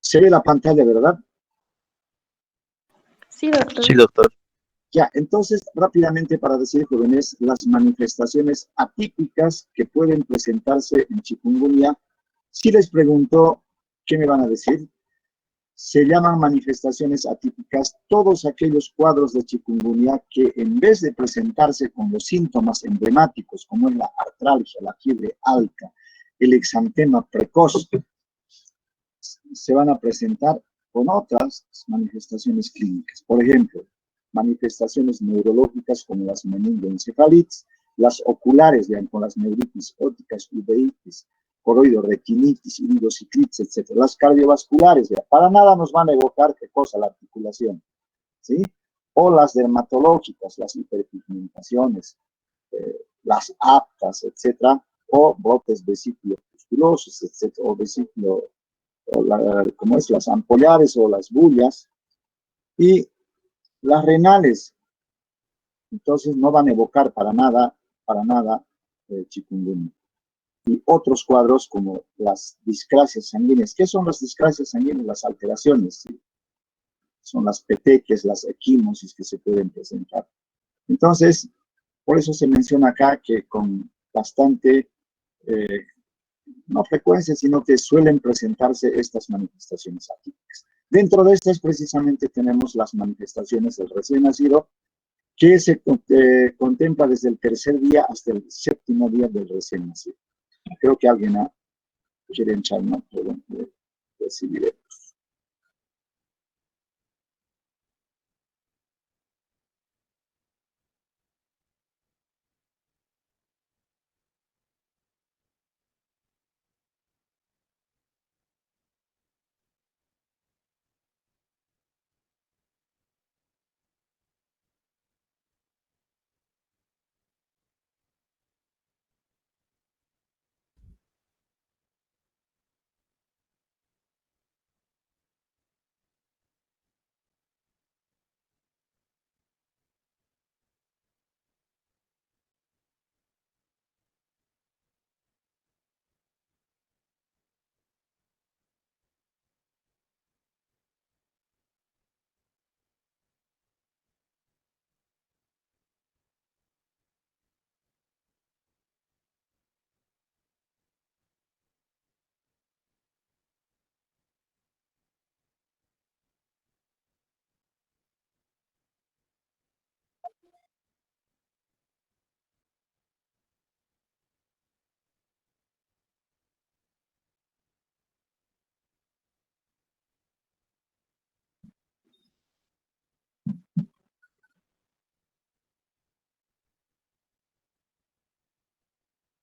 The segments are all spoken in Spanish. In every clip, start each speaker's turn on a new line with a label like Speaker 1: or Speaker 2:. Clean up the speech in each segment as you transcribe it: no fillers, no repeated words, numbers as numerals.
Speaker 1: Se ve la pantalla, ¿verdad?
Speaker 2: Sí, doctor.
Speaker 3: Sí, doctor.
Speaker 1: Ya, entonces, rápidamente para decir, jóvenes, las manifestaciones atípicas que pueden presentarse en chikungunya, si les pregunto, ¿qué me van a decir? Se llaman manifestaciones atípicas todos aquellos cuadros de chikungunya que en vez de presentarse con los síntomas emblemáticos, como es la artralgia, la fiebre alta, el exantema precoz, se van a presentar con otras manifestaciones clínicas. Por ejemplo, manifestaciones neurológicas como las meningoencefalitis, las oculares, vean, con las neuritis ópticas, uveitis, coroidoretinitis, iridociclitis, etc. Las cardiovasculares, vean, para nada nos van a evocar qué cosa, la articulación, ¿sí? O las dermatológicas, las hiperpigmentaciones, las aptas, etc. O brotes vesículo-pustulosos, etc. O vesículo, como es, las ampollares o las bullas. Y las renales, entonces no van a evocar para nada chikungunya. Y otros cuadros como las discrasias sanguíneas. ¿Qué son las discrasias sanguíneas? Las alteraciones, ¿sí? Son las petequias, las equimosis que se pueden presentar. Entonces, por eso se menciona acá que con bastante, no frecuencia, sino que suelen presentarse estas manifestaciones atípicas. Dentro de estas, precisamente, tenemos las manifestaciones del recién nacido, que se contempla desde el tercer día hasta el séptimo día del recién nacido. Creo que alguien quiere echar una pregunta de recibir.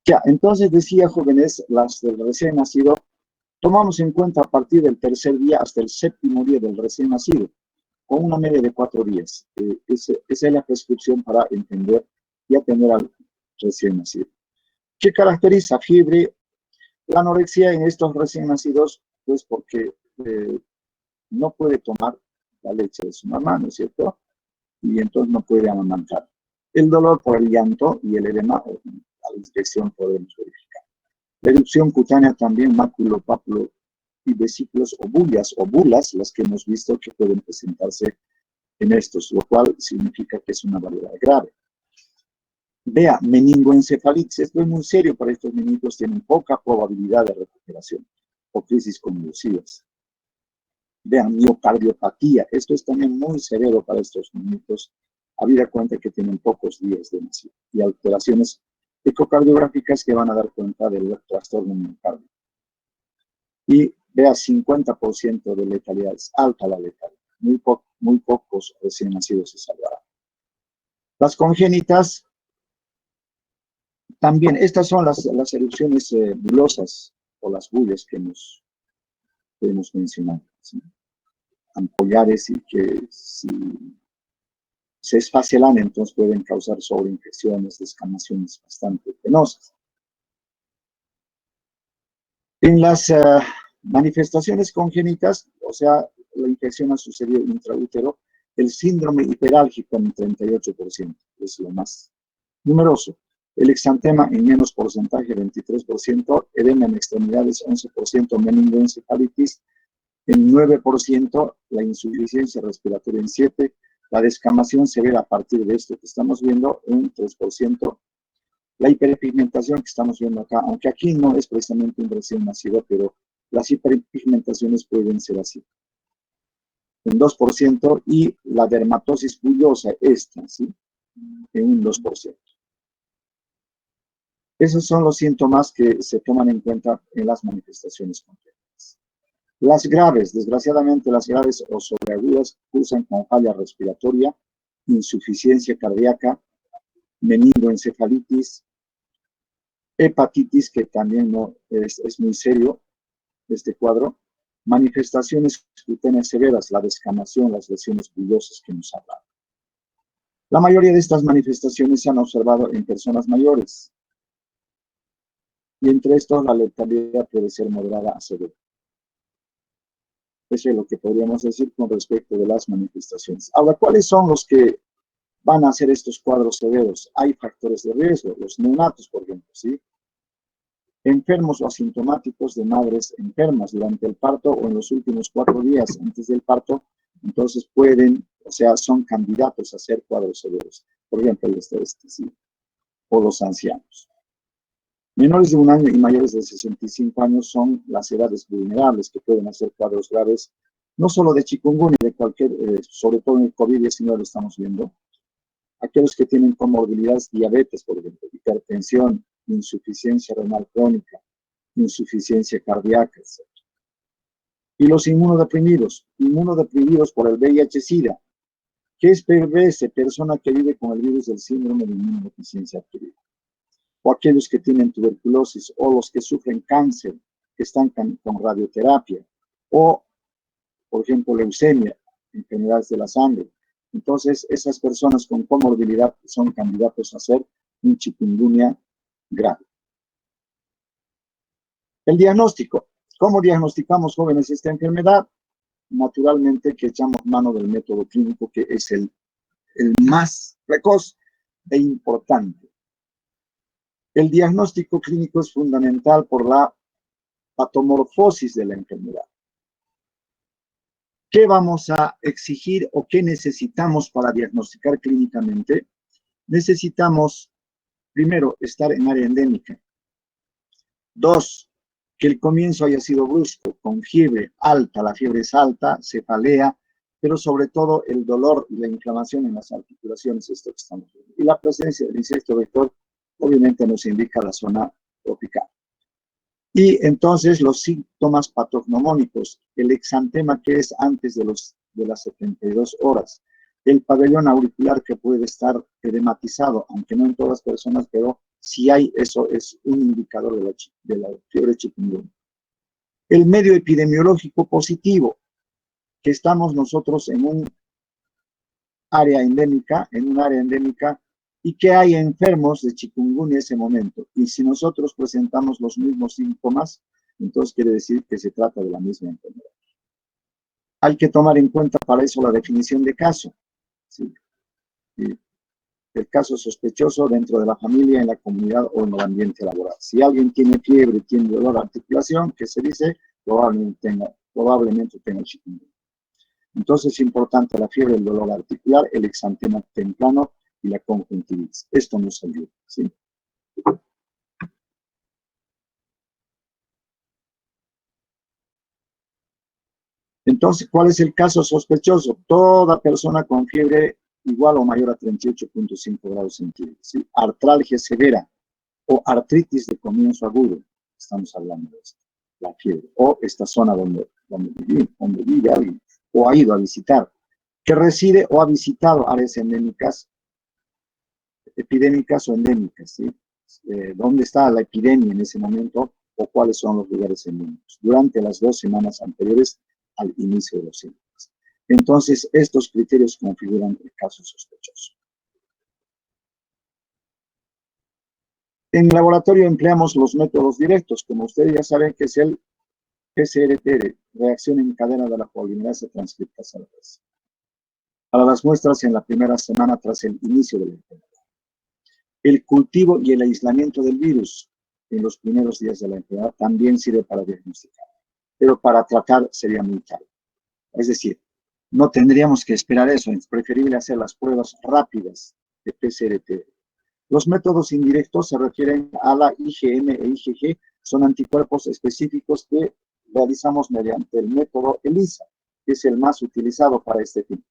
Speaker 1: Ya, entonces decía, jóvenes, las del recién nacido, tomamos en cuenta a partir del tercer día hasta el séptimo día del recién nacido, con una media de 4 días. Esa es la prescripción para entender y atender al recién nacido. ¿Qué caracteriza? Fiebre, la anorexia en estos recién nacidos, pues porque no puede tomar la leche de su mamá, ¿no es cierto? Y entonces no puede amamantar. El dolor por el llanto y el edema, a la inspección podemos verificar. La erupción cutánea también, máculo, pápulo y vesículos o bulas, las que hemos visto que pueden presentarse en estos, lo cual significa que es una variedad grave. Vea, meningoencefalitis, esto es muy serio para estos meningos, tienen poca probabilidad de recuperación o crisis convulsivas. Vean, miocardiopatía, esto es también muy severo para estos meningos, habida cuenta que tienen pocos días de nacido, y alteraciones ecocardiográficas que van a dar cuenta del trastorno miocardio. Y vea, 50% de letalidad, es alta la letalidad, muy pocos recién nacidos se salvarán. Las congénitas, también, estas son las erupciones bulosas o las bullas que hemos mencionado, ¿sí? Ampollares y que si se esfacelan, entonces pueden causar sobreinfecciones, descamaciones bastante penosas. En las manifestaciones congénitas, o sea, la infección ha sucedido intraútero, el síndrome hiperálgico en 38%, es lo más numeroso. El exantema en menos porcentaje, 23%, edema en extremidades, 11%, meningoencefalitis, en 9%, la insuficiencia respiratoria en 7%, la descamación severa a partir de esto que estamos viendo en 3%, la hiperpigmentación que estamos viendo acá, aunque aquí no es precisamente un recién nacido, pero las hiperpigmentaciones pueden ser así, en 2%, y la dermatosis bullosa, esta, ¿sí? En un 2%. Esos son los síntomas que se toman en cuenta en las manifestaciones concretas. Las graves, desgraciadamente las graves o sobreagudas cursan con falla respiratoria, insuficiencia cardíaca, meningoencefalitis, hepatitis, que también no es muy serio este cuadro, manifestaciones cutáneas severas, la descamación, las lesiones bullosas que hemos hablado. La mayoría de estas manifestaciones se han observado en personas mayores, y entre estos la letalidad puede ser moderada a severa. Eso es lo que podríamos decir con respecto de las manifestaciones. Ahora, ¿cuáles son los que van a hacer estos cuadros severos? Hay factores de riesgo, los neonatos, por ejemplo, ¿sí? Enfermos o asintomáticos de madres enfermas durante el parto o en los últimos 4 días antes del parto, entonces pueden, o sea, son candidatos a hacer cuadros severos. Por ejemplo, el estrés, ¿sí? O los ancianos. Menores de 1 año y mayores de 65 años son las edades vulnerables que pueden hacer cuadros graves, no solo de chikungunya, de cualquier, sobre todo en el COVID-19 lo estamos viendo. Aquellos que tienen comorbilidades, diabetes, por ejemplo, hipertensión, insuficiencia renal crónica, insuficiencia cardíaca, etc. Y los inmunodeprimidos por el VIH-Sida, que es PRS, persona que vive con el virus del síndrome de inmunodeficiencia adquirida, o aquellos que tienen tuberculosis, o los que sufren cáncer, que están con radioterapia, o, por ejemplo, leucemia, enfermedades de la sangre. Entonces, esas personas con comorbilidad son candidatos a hacer un chikungunya grave. El diagnóstico. ¿Cómo diagnosticamos, jóvenes, esta enfermedad? Naturalmente que echamos mano del método clínico, que es el más precoz e importante. El diagnóstico clínico es fundamental por la patomorfosis de la enfermedad. ¿Qué vamos a exigir o qué necesitamos para diagnosticar clínicamente? Necesitamos, primero, estar en área endémica. 2, que el comienzo haya sido brusco, con fiebre alta, la fiebre es alta, cefalea, pero sobre todo el dolor y la inflamación en las articulaciones, esto que estamos viendo. Y la presencia del insecto vector obviamente nos indica la zona tropical. Y entonces los síntomas patognomónicos, el exantema que es antes de las 72 horas, el pabellón auricular que puede estar edematizado, aunque no en todas las personas, pero si hay, eso es un indicador de la fiebre chikungunya. El medio epidemiológico positivo, que estamos nosotros en un área endémica, y que hay enfermos de chikungunya en ese momento. Y si nosotros presentamos los mismos síntomas, entonces quiere decir que se trata de la misma enfermedad. Hay que tomar en cuenta para eso la definición de caso. ¿Sí? El caso sospechoso dentro de la familia, en la comunidad o en el ambiente laboral. Si alguien tiene fiebre, tiene dolor de articulación, que se dice, probablemente tenga chikungunya. Entonces es importante la fiebre, el dolor articular, el exantema temprano y la conjuntivitis. Esto nos ayuda, ¿sí? Entonces, ¿cuál es el caso sospechoso? Toda persona con fiebre igual o mayor a 38.5 grados centígrados, ¿sí? Artralgia severa o artritis de comienzo agudo, estamos hablando de esto, la fiebre, o esta zona donde vive alguien, o ha ido a visitar, que reside o ha visitado áreas endémicas, epidémicas o endémicas, ¿sí? ¿Dónde está la epidemia en ese momento o cuáles son los lugares endémicos? Durante las 2 semanas anteriores al inicio de los síntomas. Entonces, estos criterios configuran el caso sospechoso. En el laboratorio empleamos los métodos directos, como ustedes ya saben, que es el PCR, reacción en cadena de la polimerasa transcriptasa. Para las muestras en la primera semana tras el inicio de la enfermedad. El cultivo y el aislamiento del virus en los primeros días de la enfermedad también sirve para diagnosticar. pero para tratar sería muy caro. Es decir, no tendríamos que esperar eso, es preferible hacer las pruebas rápidas de PCR-TR. Los métodos indirectos se refieren a la IgM e IgG, son anticuerpos específicos que realizamos mediante el método ELISA, que es el más utilizado para este fin.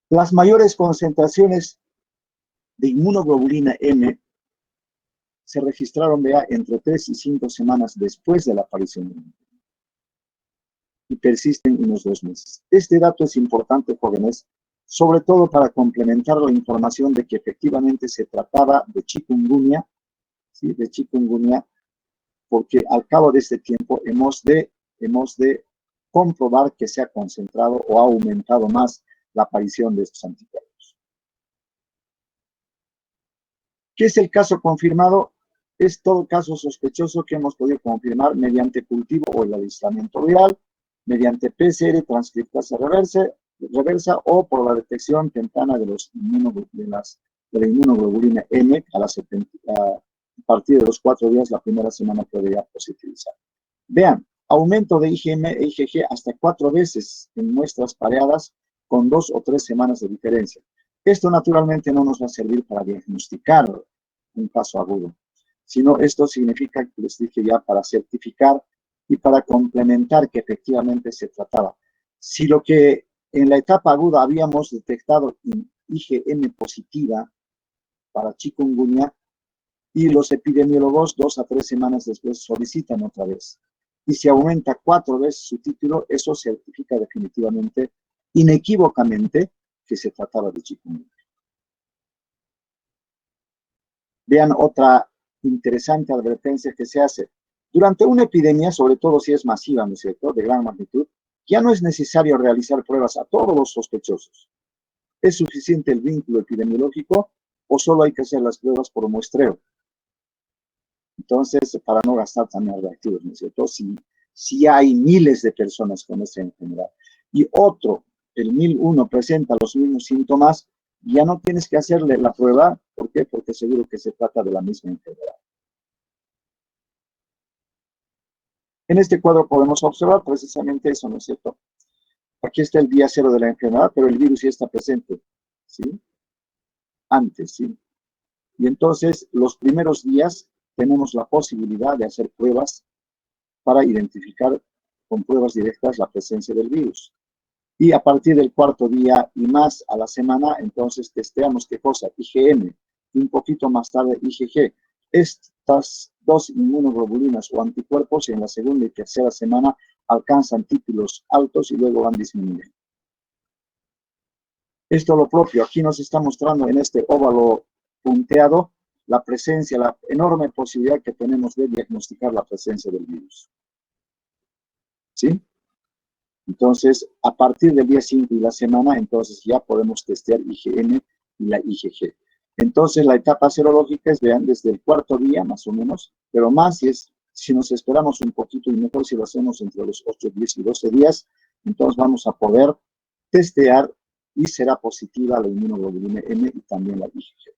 Speaker 1: Las mayores concentraciones de inmunoglobulina M se registraron entre 3 y 5 semanas después de la aparición del virus y persisten unos 2 meses. Este dato es importante, jóvenes, sobre todo para complementar la información de que efectivamente se trataba de chikungunya, ¿sí? De chikungunya, porque al cabo de este tiempo hemos de comprobar que se ha concentrado o ha aumentado más la aparición de estos anticuerpos. ¿Qué es el caso confirmado? Es todo caso sospechoso que hemos podido confirmar mediante cultivo o el aislamiento viral, mediante PCR transcriptasa reversa o por la detección temprana de la inmunoglobulina M a partir de los 4 días, la primera semana podría positivizar. Vean, aumento de IgM e IgG hasta 4 veces en muestras pareadas con 2 o 3 semanas de diferencia. Esto naturalmente no nos va a servir para diagnosticar un caso agudo, sino esto significa, que les dije ya, para certificar y para complementar que efectivamente se trataba. Si lo que en la etapa aguda habíamos detectado IgM positiva para chikungunya, y los epidemiólogos 2 a 3 semanas después solicitan otra vez. Y si aumenta 4 veces su título, eso certifica definitivamente, inequívocamente, que se trataba de chikungunya. Vean otra interesante advertencia que se hace. Durante una epidemia, sobre todo si es masiva, ¿no es cierto?, de gran magnitud, ya no es necesario realizar pruebas a todos los sospechosos. ¿Es suficiente el vínculo epidemiológico o solo hay que hacer las pruebas por muestreo? Entonces, para no gastar también reactivos, ¿no es cierto? Si hay miles de personas con esta enfermedad y otro, el 1001, presenta los mismos síntomas, ya no tienes que hacerle la prueba. ¿Por qué? Porque seguro que se trata de la misma enfermedad. En este cuadro podemos observar precisamente eso, ¿no es cierto? Aquí está el día 0 de la enfermedad, pero el virus ya está presente, ¿sí? Antes, ¿sí? Y entonces, los primeros días tenemos la posibilidad de hacer pruebas para identificar con pruebas directas la presencia del virus. Y a partir del 4º día y más a la semana, entonces testeamos qué cosa, IgM, y un poquito más tarde IgG. Estas 2 inmunoglobulinas o anticuerpos en la segunda y tercera semana alcanzan títulos altos y luego van disminuyendo. Esto es lo propio, aquí nos está mostrando en este óvalo punteado la presencia, la enorme posibilidad que tenemos de diagnosticar la presencia del virus. ¿Sí? Entonces, a partir del día 5 y la semana, entonces ya podemos testear IgM y la IgG. Entonces, la etapa serológica es, vean, desde el 4º día, más o menos, pero más si nos esperamos un poquito y mejor si lo hacemos entre los 8, 10 y 12 días, entonces vamos a poder testear y será positiva la inmunoglobulina M y también la IgG.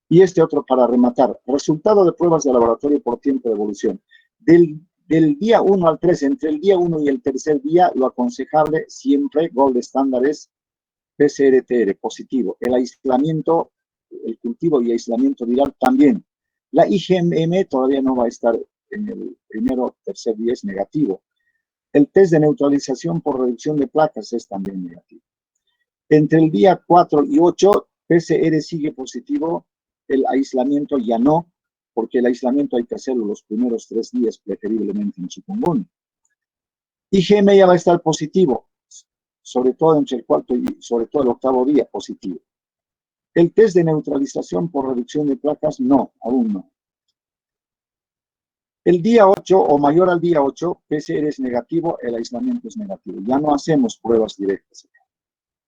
Speaker 1: Y este otro para rematar, resultado de pruebas de laboratorio por tiempo de evolución. Del día 1 al 3, entre el día 1 y el tercer día, lo aconsejable siempre, gold estándar, es PCR-TR positivo. El aislamiento, el cultivo y aislamiento viral también. La IgM todavía no va a estar en el primero o tercer día, es negativo. El test de neutralización por reducción de placas es también negativo. Entre el día 4 y 8, PCR sigue positivo, el aislamiento ya no, porque el aislamiento hay que hacerlo los primeros 3 días, preferiblemente en chikungunya. IgM ya va a estar positivo, sobre todo entre el 4º y sobre todo el 8º día positivo. El test de neutralización por reducción de placas, no, aún no. El día 8 o mayor al día 8, PCR es negativo, el aislamiento es negativo. Ya no hacemos pruebas directas,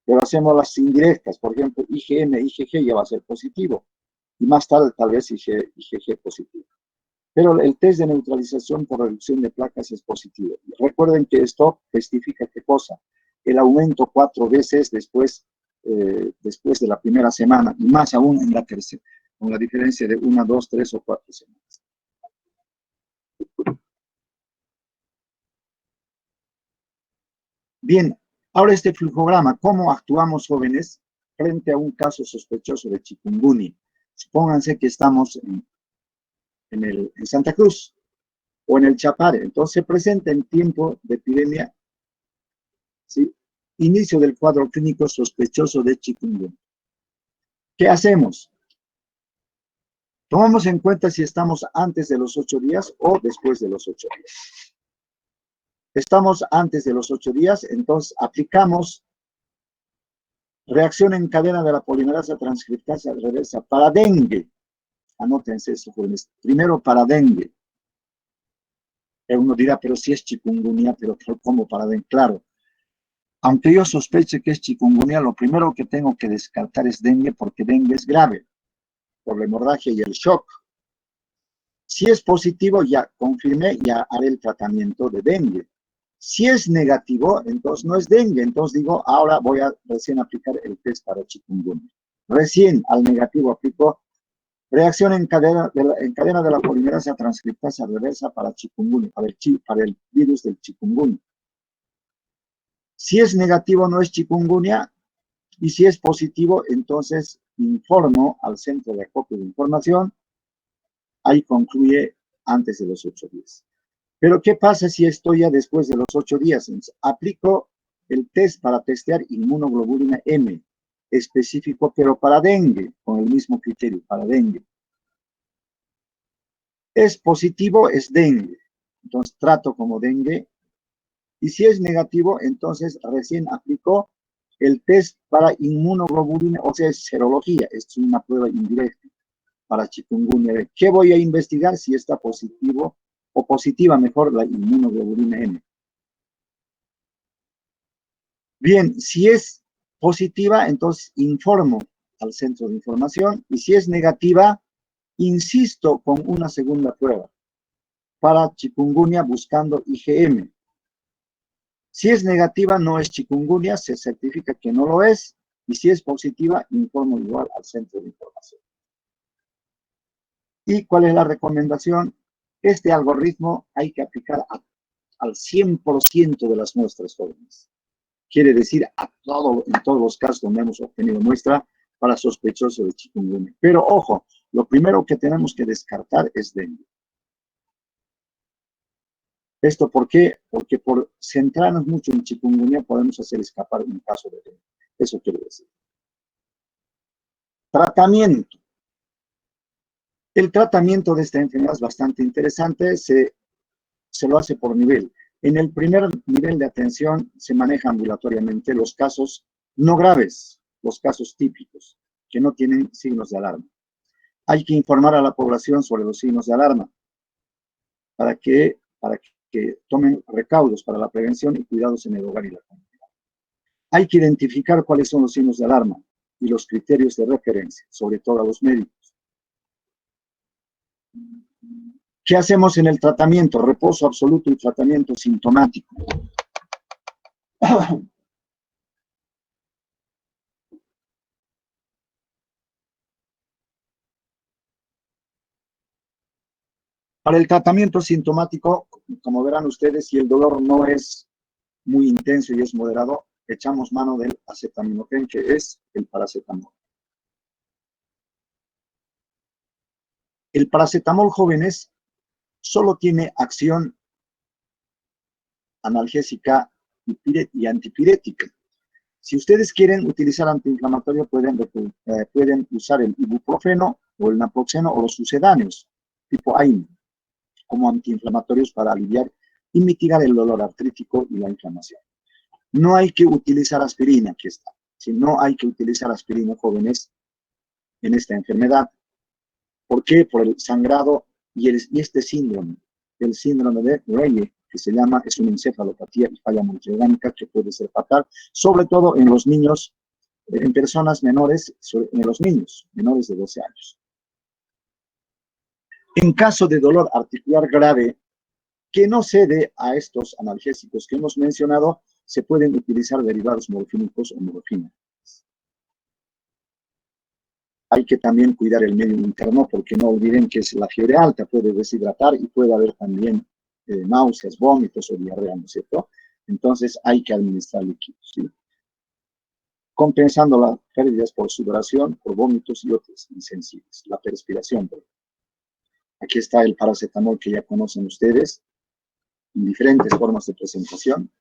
Speaker 1: pero hacemos las indirectas. Por ejemplo, IgM, IgG ya va a ser positivo. Y más tarde tal vez IgG positivo. Pero el test de neutralización por reducción de placas es positivo. Recuerden que esto testifica qué cosa. El aumento 4 veces después de la primera semana, y más aún en la tercera, con la diferencia de 1, 2, 3 o 4 semanas. Bien, ahora este flujograma, ¿cómo actuamos, jóvenes, frente a un caso sospechoso de chikungunya? Supónganse que estamos en Santa Cruz o en el Chapare. Entonces se presenta en tiempo de epidemia, ¿sí? Inicio del cuadro clínico sospechoso de chikungunya. ¿Qué hacemos? Tomamos en cuenta si estamos antes de los 8 días o después de los 8 días. Estamos antes de los 8 días, entonces aplicamos reacción en cadena de la polimerasa transcriptasa reversa para dengue. Anótense eso, jóvenes. Primero para dengue. Uno dirá, pero si es chikungunya, pero ¿cómo para dengue? Claro. Aunque yo sospeche que es chikungunya, lo primero que tengo que descartar es dengue, porque dengue es grave, por la hemorragia y el shock. Si es positivo, ya confirmé, ya haré el tratamiento de dengue. Si es negativo, entonces no es dengue. Entonces digo, ahora voy a recién aplicar el test para chikungunya. Recién al negativo aplico reacción en cadena de la polimerasa transcriptasa reversa para chikungunya, para el virus del chikungunya. Si es negativo, no es chikungunya. Y si es positivo, entonces informo al centro de acopio de información. Ahí concluye antes de los 8 días. Pero ¿qué pasa si estoy ya después de los 8 días? Entonces, aplico el test para testear inmunoglobulina M, específico, pero para dengue, con el mismo criterio, para dengue. Es positivo, es dengue. Entonces, trato como dengue. Y si es negativo, entonces recién aplico el test para inmunoglobulina, o sea, es serología. Es una prueba indirecta para chikungunya. ¿Qué voy a investigar? Si está positivo o positiva, mejor, la inmunoglobulina M. Bien, si es positiva, entonces informo al centro de información, y si es negativa, insisto con una segunda prueba para chikungunya buscando IgM. Si es negativa, no es chikungunya, se certifica que no lo es, y si es positiva, informo igual al centro de información. ¿Y cuál es la recomendación? Este algoritmo hay que aplicar al 100% de las muestras jóvenes. Quiere decir en todos los casos donde hemos obtenido muestra para sospechoso de chikungunya. Pero ojo, lo primero que tenemos que descartar es dengue. ¿Esto por qué? Porque por centrarnos mucho en chikungunya podemos hacer escapar un caso de dengue. Eso quiere decir. Tratamiento. El tratamiento de esta enfermedad es bastante interesante. Se lo hace por nivel. En el primer nivel de atención se maneja ambulatoriamente los casos no graves, los casos típicos, que no tienen signos de alarma. Hay que informar a la población sobre los signos de alarma para que tomen recaudos para la prevención y cuidados en el hogar y la comunidad. Hay que identificar cuáles son los signos de alarma y los criterios de referencia, sobre todo a los médicos. ¿Qué hacemos en el tratamiento? Reposo absoluto y tratamiento sintomático. Para el tratamiento sintomático, como verán ustedes, si el dolor no es muy intenso y es moderado, echamos mano del acetaminofén, que es el paracetamol. El paracetamol, jóvenes, solo tiene acción analgésica y antipirética. Si ustedes quieren utilizar antiinflamatorio, pueden usar el ibuprofeno o el naproxeno o los sucedáneos, tipo AINE, como antiinflamatorios para aliviar y mitigar el dolor artrítico y la inflamación. No hay que utilizar aspirina, aquí está. Si no hay que utilizar aspirina, jóvenes, en esta enfermedad. ¿Por qué? Por el sangrado y este síndrome, el síndrome de Reye, que se llama, es una encefalopatía y falla multiorgánica que puede ser fatal, sobre todo en los niños, en personas menores, en los niños menores de 12 años. En caso de dolor articular grave, que no cede a estos analgésicos que hemos mencionado, se pueden utilizar derivados morfínicos o morfina. Hay que también cuidar el medio interno, porque no olviden que la fiebre alta puede deshidratar y puede haber también náuseas, vómitos o diarrea, ¿no es cierto? Entonces hay que administrar líquidos, ¿sí? Compensando las pérdidas por sudoración, por vómitos y otros insensibles. La perspiración. Aquí está el paracetamol que ya conocen ustedes, en diferentes formas de presentación.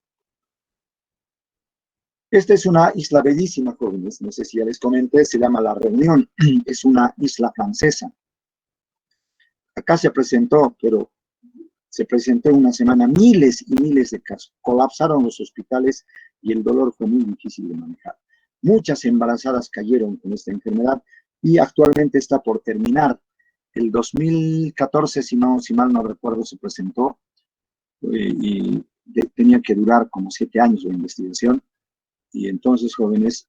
Speaker 1: Esta es una isla bellísima, jóvenes, no sé si ya les comenté, se llama La Reunión, es una isla francesa. Acá se presentó, pero se presentó en una semana miles y miles de casos. Colapsaron los hospitales y el dolor fue muy difícil de manejar. Muchas embarazadas cayeron con esta enfermedad y actualmente está por terminar. El 2014, si mal no recuerdo, se presentó y tenía que durar como 7 años de investigación. Y entonces, jóvenes,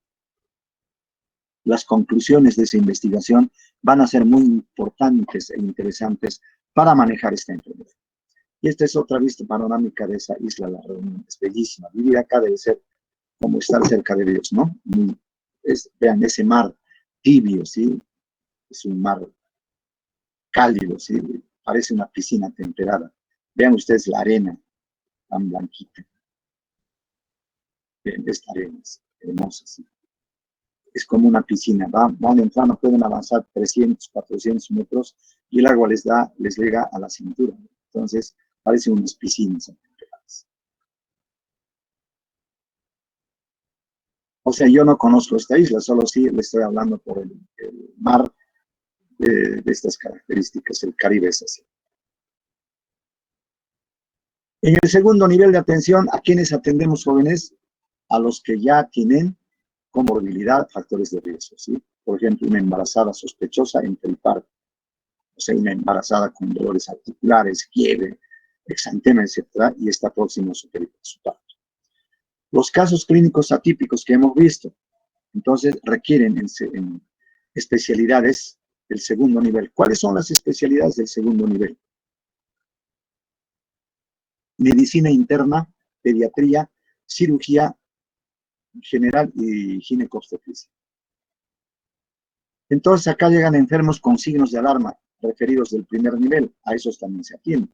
Speaker 1: las conclusiones de esa investigación van a ser muy importantes e interesantes para manejar esta enfermedad. Y esta es otra vista panorámica de esa isla, La Reunión. Es bellísima. Vivir acá debe ser como estar cerca de Dios, ¿no? Vean ese mar tibio, ¿sí? Es un mar cálido, ¿sí? Parece una piscina temperada. Vean ustedes la arena tan blanquita. Vean, esta arena es hermosa, ¿sí? Es como una piscina. Van entrando, pueden avanzar 300, 400 metros y el agua les llega a la cintura. Entonces, parecen unas piscinas. O sea, yo no conozco esta isla, solo sí le estoy hablando por el mar de estas características. El Caribe es así. En el segundo nivel de atención, ¿a quiénes atendemos, jóvenes? A los que ya tienen comorbilidad, factores de riesgo, ¿sí? Por ejemplo, una embarazada sospechosa entre el parto, o sea, una embarazada con dolores articulares, fiebre, exantema, etcétera, y está próximo a su parto. Los casos clínicos atípicos que hemos visto, entonces requieren en especialidades del segundo nivel. ¿Cuáles son las especialidades del segundo nivel? Medicina interna, pediatría, cirugía general y ginecobstetricia. Entonces acá llegan enfermos con signos de alarma referidos del primer nivel, a esos también se atiende.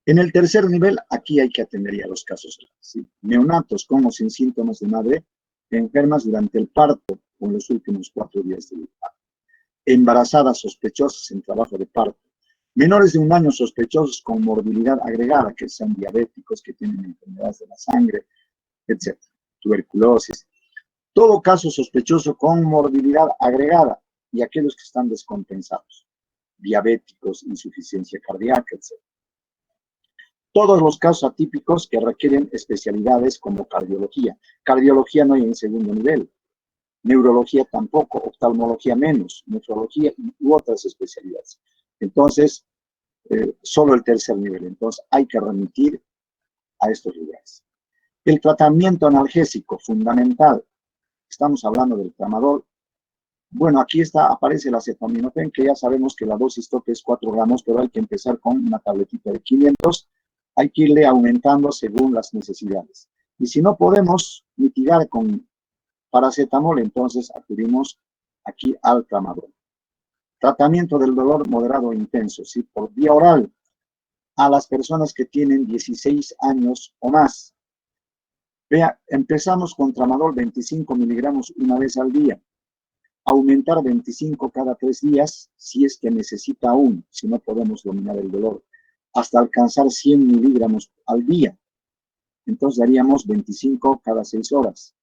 Speaker 1: En el tercer nivel, aquí hay que atender ya los casos graves, ¿sí? Neonatos con o sin síntomas de madre enfermas durante el parto o en los últimos 4 días del parto. Embarazadas sospechosas en trabajo de parto. Menores de 1 año sospechosos con morbilidad agregada, que sean diabéticos, que tienen enfermedades de la sangre, etc. Tuberculosis. Todo caso sospechoso con morbilidad agregada y aquellos que están descompensados. Diabéticos, insuficiencia cardíaca, etc. Todos los casos atípicos que requieren especialidades como cardiología. Cardiología no hay en segundo nivel. Neurología tampoco, oftalmología menos, nefrología y otras especialidades. Entonces, solo el tercer nivel. Entonces, hay que remitir a estos lugares. El tratamiento analgésico fundamental. Estamos hablando del tramadol. Bueno, aquí aparece el acetaminofén, que ya sabemos que la dosis tope es 4 gramos, pero hay que empezar con una tabletita de 500. Hay que irle aumentando según las necesidades. Y si no podemos mitigar con paracetamol, entonces acudimos aquí al tramadol. Tratamiento del dolor moderado e intenso, ¿sí? Por vía oral, a las personas que tienen 16 años o más. Vea, empezamos con tramadol 25 miligramos una vez al día. Aumentar 25 cada 3 días, si es que necesita aún, si no podemos dominar el dolor, hasta alcanzar 100 miligramos al día. Entonces daríamos 25 cada 6 horas.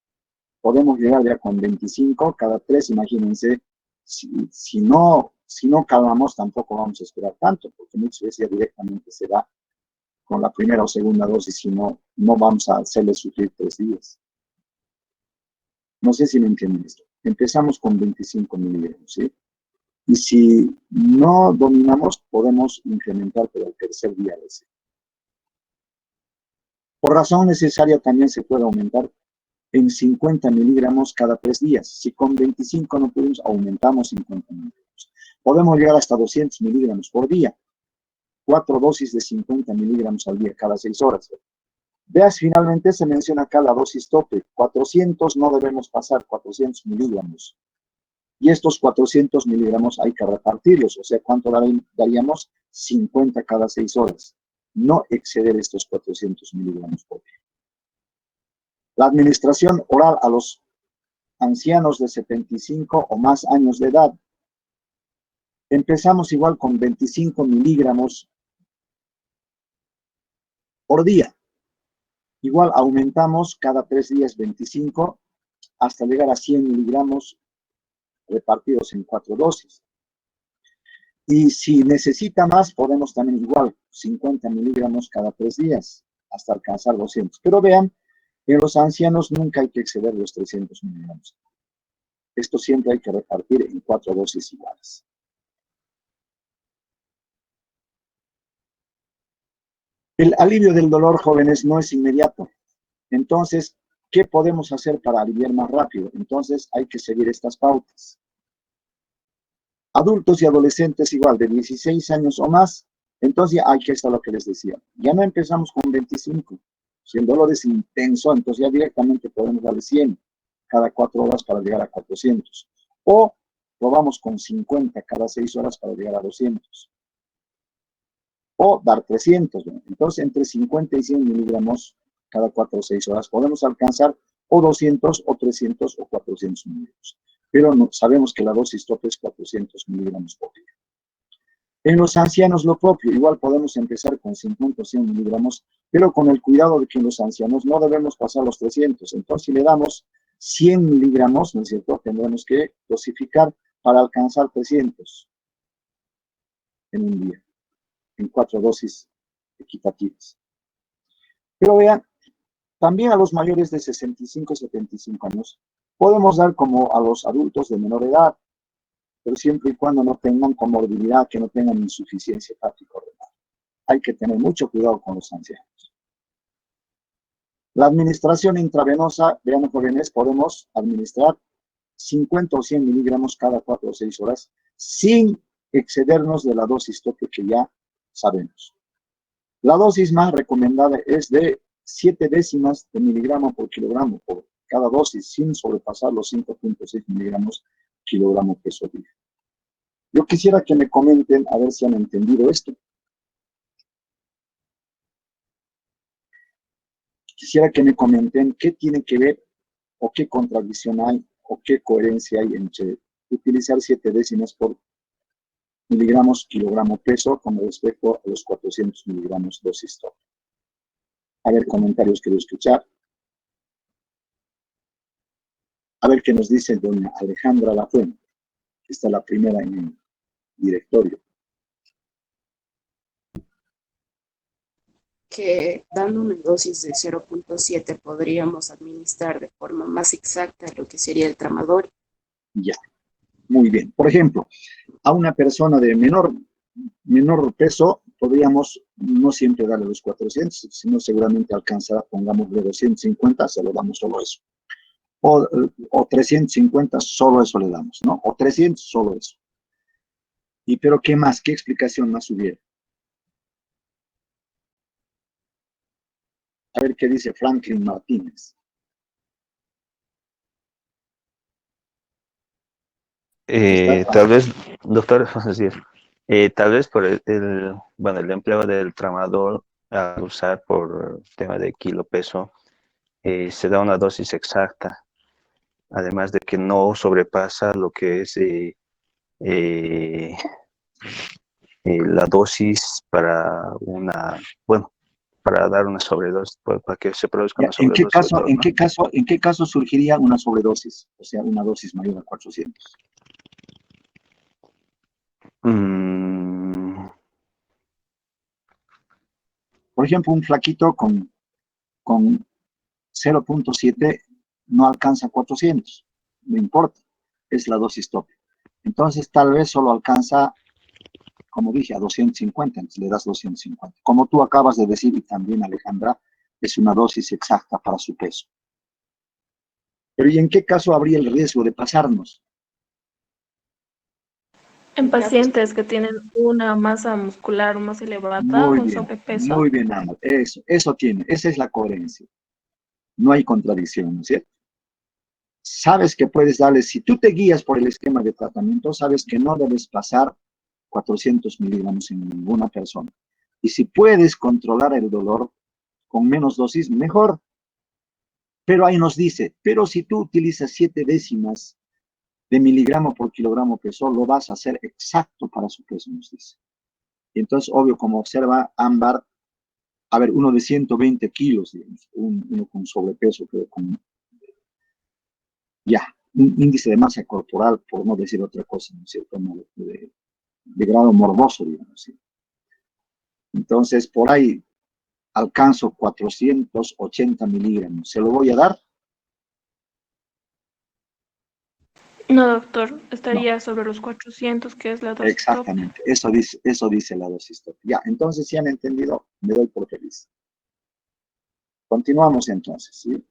Speaker 1: Podemos llegar ya con 25 cada 3, imagínense, si no calmamos tampoco vamos a esperar tanto, porque muchas veces ya directamente se da con la primera o segunda dosis, si no vamos a hacerle sufrir 3 días. No sé si me entienden esto. Empezamos con 25 miligramos, ¿sí? Y si no dominamos, podemos incrementar por el tercer día de ese. Por razón necesaria también se puede aumentar en 50 miligramos cada 3 días. Si con 25 no podemos, aumentamos 50 miligramos. Podemos llegar hasta 200 miligramos por día. 4 dosis de 50 miligramos al día, cada 6 horas. Veas, finalmente se menciona acá la dosis tope. 400 no debemos pasar, 400 miligramos. Y estos 400 miligramos hay que repartirlos. O sea, ¿cuánto daríamos? 50 cada 6 horas. no exceder estos 400 miligramos por día. La administración oral a los ancianos de 75 o más años de edad. Empezamos igual con 25 miligramos por día. Igual aumentamos cada 3 días 25 hasta llegar a 100 miligramos repartidos en 4 dosis. Y si necesita más, podemos también igual 50 miligramos cada 3 días hasta alcanzar 200. Pero vean, en los ancianos nunca hay que exceder los 300 miligramos. Esto siempre hay que repartir en 4 dosis iguales. El alivio del dolor, jóvenes, no es inmediato. Entonces, ¿qué podemos hacer para aliviar más rápido? Entonces, hay que seguir estas pautas. Adultos y adolescentes igual, de 16 años o más, entonces aquí está lo que les decía. Ya no empezamos con 25. Si el dolor es intenso, entonces ya directamente podemos darle 100 cada 4 horas para llegar a 400. O probamos con 50 cada 6 horas para llegar a 200. O dar 300. Entonces, entre 50 y 100 miligramos cada 4 o 6 horas podemos alcanzar o 200 o 300 o 400 miligramos. Pero no, sabemos que la dosis tope es 400 miligramos por día. En los ancianos lo propio, igual podemos empezar con 50 o 100 miligramos, pero con el cuidado de que en los ancianos no debemos pasar los 300. Entonces, si le damos 100 miligramos, ¿no es cierto?, tendremos que dosificar para alcanzar 300 en un día, en 4 dosis equitativas. Pero vean, también a los mayores de 65 o 75 años, podemos dar como a los adultos de menor edad, pero siempre y cuando no tengan comorbilidad, que no tengan insuficiencia hepática renal. Hay que tener mucho cuidado con los ancianos. La administración intravenosa, vean jóvenes, podemos administrar 50 o 100 miligramos cada 4 o 6 horas sin excedernos de la dosis tope que ya sabemos. La dosis más recomendada es de 7 décimas de miligramo por kilogramo por cada dosis, sin sobrepasar los 5.6 miligramos kilogramo peso día. Yo quisiera que me comenten a ver si han entendido esto. Quisiera que me comenten qué tiene que ver o qué contradicción hay o qué coherencia hay entre utilizar 7 décimas por miligramos kilogramo peso con respecto a los 400 miligramos dosis tope. A ver, comentarios quiero escuchar. A ver qué nos dice doña Alejandra Lafuente, que está la primera en el directorio.
Speaker 2: Que dando una dosis de 0.7 podríamos administrar de forma más exacta lo que sería el tramadol.
Speaker 1: Ya, muy bien. Por ejemplo, a una persona de menor peso, podríamos no siempre darle los 400, sino seguramente alcanzará, pongamos de 250, se lo damos solo eso. O 350, solo eso le damos, ¿no? O 300, solo eso. ¿Y pero qué más? ¿Qué explicación más hubiera? A ver qué dice Franklin Martínez.
Speaker 3: Tal vez, doctor, tal vez por bueno, el empleo del tramadol al usar por tema de kilo peso, se da una dosis exacta, además de que no sobrepasa lo que es la dosis para para dar una sobredosis, para que se produzca
Speaker 1: Ya,
Speaker 3: una sobredosis de dolor, ¿no?
Speaker 1: ¿En qué caso surgiría una sobredosis? O sea, una dosis mayor a 400. Por ejemplo, un flaquito con 0.7 no alcanza 400. No importa, es la dosis tope. Entonces, tal vez solo alcanza, como dije, a 250, entonces le das 250. Como tú acabas de decir, y también Alejandra, es una dosis exacta para su peso. Pero ¿y en qué caso habría el riesgo de pasarnos?
Speaker 4: En pacientes que tienen una masa muscular más elevada o sobrepeso.
Speaker 1: Muy bien, Ana. Eso tiene, esa es la coherencia. No hay contradicción, ¿no es cierto? Sabes que puedes darle, si tú te guías por el esquema de tratamiento, sabes que no debes pasar 400 miligramos en ninguna persona. Y si puedes controlar el dolor con menos dosis, mejor. Pero ahí nos dice, pero si tú utilizas 7 décimas de miligramo por kilogramo peso, lo vas a hacer exacto para su peso, nos dice. Y entonces, obvio, como observa Ámbar, a ver, uno de 120 kilos, digamos, uno con sobrepeso, pero con, ya, un índice de masa corporal, por no decir otra cosa, ¿no es cierto? De grado morboso, digamos, ¿sí? Entonces, por ahí alcanzo 480 miligramos. ¿Se lo voy a dar?
Speaker 4: No, doctor,
Speaker 1: No,
Speaker 4: estaría sobre los 400, que es la dosis tope.
Speaker 1: exactamente. Eso dice la dosis tope. Ya, entonces, si han entendido, me doy por feliz. Continuamos entonces, ¿sí?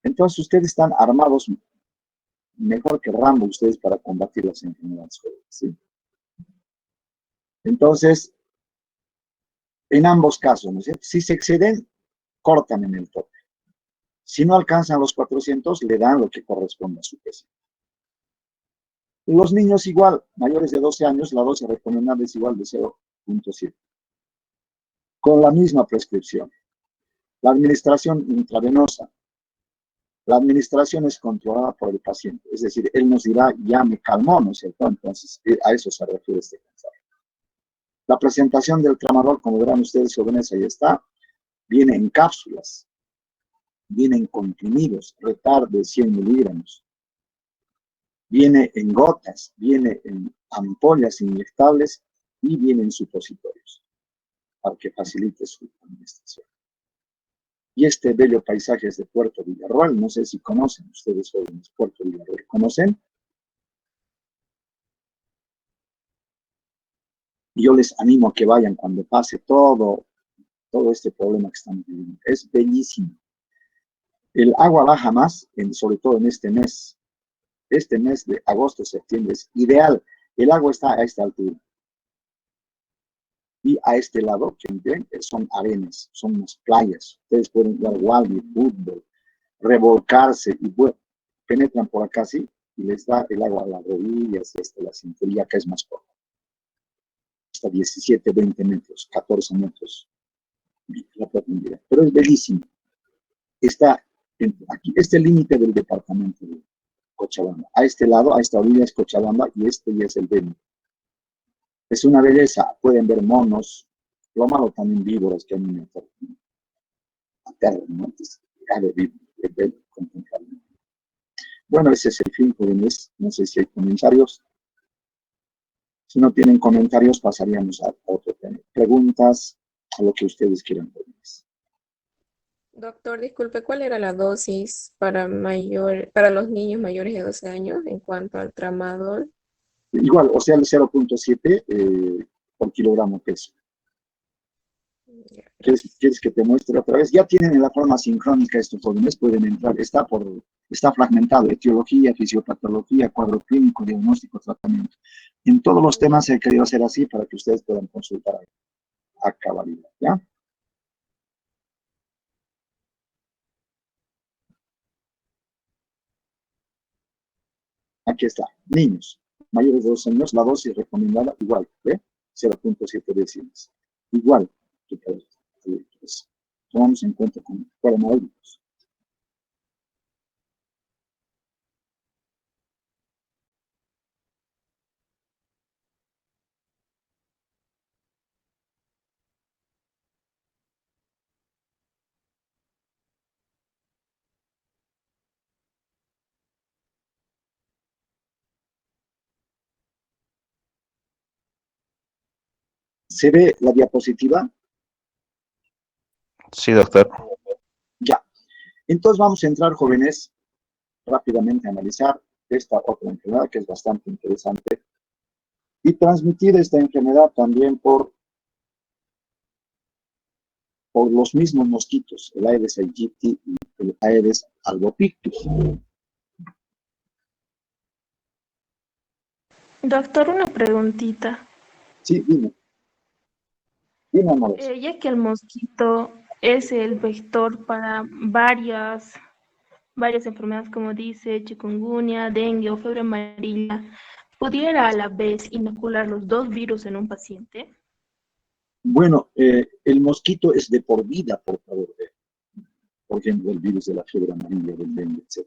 Speaker 1: Entonces, ustedes están armados mejor que Rambo, ustedes, para combatir las enfermedades jóvenes, ¿sí? Entonces, en ambos casos, ¿no es cierto? Si se exceden, cortan en el tope. Si no alcanzan los 400, le dan lo que corresponde a su peso. Los niños igual, mayores de 12 años, la dosis recomendable es igual de 0.7. Con la misma prescripción. La administración intravenosa. La administración es controlada por el paciente. Es decir, él nos dirá, ya me calmó, ¿no es cierto? Entonces, a eso se refiere este mensaje. La presentación del tramadol, como verán ustedes, jóvenes, ahí está. Viene en cápsulas. Viene en comprimidos, retard de 100 miligramos. Viene en gotas, viene en ampollas inyectables y viene en supositorios para que facilite su administración. Y este bello paisaje es de Puerto Villarroel. No sé si conocen ustedes jóvenes Puerto Villarroel. ¿Conocen? Yo les animo a que vayan cuando pase todo este problema que estamos viviendo. Es bellísimo. El agua baja más, sobre todo en este mes. Este mes de agosto, septiembre es ideal. El agua está a esta altura. Y a este lado, que ven, son arenas, son unas playas. Ustedes pueden jugar wally, fútbol, revolcarse y bueno, penetran por acá, sí, y les da el agua a las rodillas, la cinturilla, que es más corta. Hasta 17, 20 metros, 14 metros la profundidad. Pero es bellísimo. Está aquí, este límite del departamento de Cochabamba. A este lado, a esta orilla es Cochabamba y este ya es el Beni. Es una belleza. Pueden ver monos, lo malo también víboras que a mí me aterran, ¿no? Entonces, bueno, ese es el fin, jóvenes. No sé si hay comentarios. Si no tienen comentarios, pasaríamos a otro tema. Preguntas, a lo que ustedes quieran.
Speaker 2: Doctor, disculpe, ¿cuál era la dosis para los niños mayores de 12 años en cuanto al tramadol?
Speaker 1: Igual, o sea, el 0.7 por kilogramo peso.
Speaker 2: Ya,
Speaker 1: ¿Quieres que te muestre otra vez? Ya tienen en la forma sincrónica estos jóvenes, pueden entrar. Está fragmentado: etiología, fisiopatología, cuadro clínico, diagnóstico, tratamiento. En todos los temas he querido hacer así para que ustedes puedan consultar a cabalidad, ¿ya? Aquí está. Niños mayores de 12 años, la dosis recomendada igual, ¿ve? 0.7 décimas. Igual que para adultos. Tomamos en cuenta como fueran adultos. ¿Se ve la diapositiva?
Speaker 3: Sí, doctor.
Speaker 1: Ya. Entonces vamos a entrar, jóvenes, rápidamente a analizar esta otra enfermedad que es bastante interesante y transmitir esta enfermedad también por los mismos mosquitos, el Aedes aegypti y el Aedes albopictus.
Speaker 4: Doctor, una preguntita.
Speaker 1: Sí, dime. Dime, amores.
Speaker 4: Ya que el mosquito es el vector para varias varias enfermedades, como dice, chikungunya, dengue o fiebre amarilla, ¿pudiera a la vez inocular los dos virus en un paciente?
Speaker 1: Bueno, el mosquito es de por vida, por favor. Por ejemplo, el virus de la fiebre amarilla, del dengue, etc.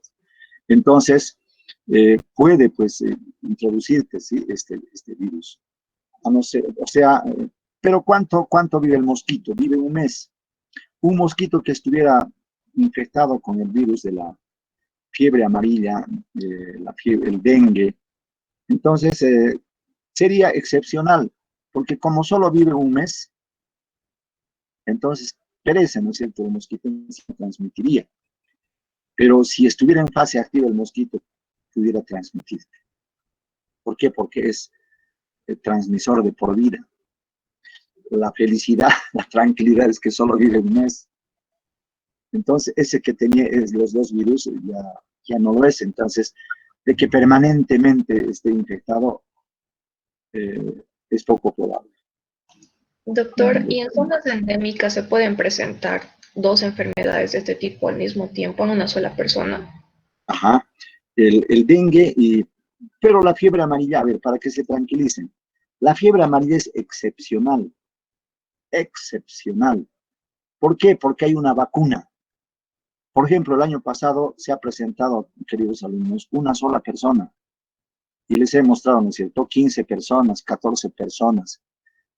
Speaker 1: Entonces, puede, pues, introducirte, ¿sí? Este virus. A no ser, o sea, pero ¿cuánto vive el mosquito? Vive un mes. Un mosquito que estuviera infectado con el virus de la fiebre amarilla, el dengue, entonces sería excepcional, porque como solo vive un mes, entonces perece, ¿no es cierto? El mosquito se transmitiría. Pero si estuviera en fase activa el mosquito, pudiera transmitir. ¿Por qué? Porque es el transmisor de por vida. La felicidad, la tranquilidad es que solo vive un mes. Entonces, ese que tenía los dos virus ya no lo es. Entonces, de que permanentemente esté infectado es poco probable.
Speaker 5: Doctor, ¿y en zonas endémicas se pueden presentar dos enfermedades de este tipo al mismo tiempo en una sola persona?
Speaker 1: Ajá, el dengue, pero la fiebre amarilla, a ver, para que se tranquilicen, la fiebre amarilla es excepcional, excepcional. ¿Por qué? Porque hay una vacuna. Por ejemplo, el año pasado se ha presentado, queridos alumnos, una sola persona. Y les he mostrado, ¿no es cierto? 15 personas, 14 personas.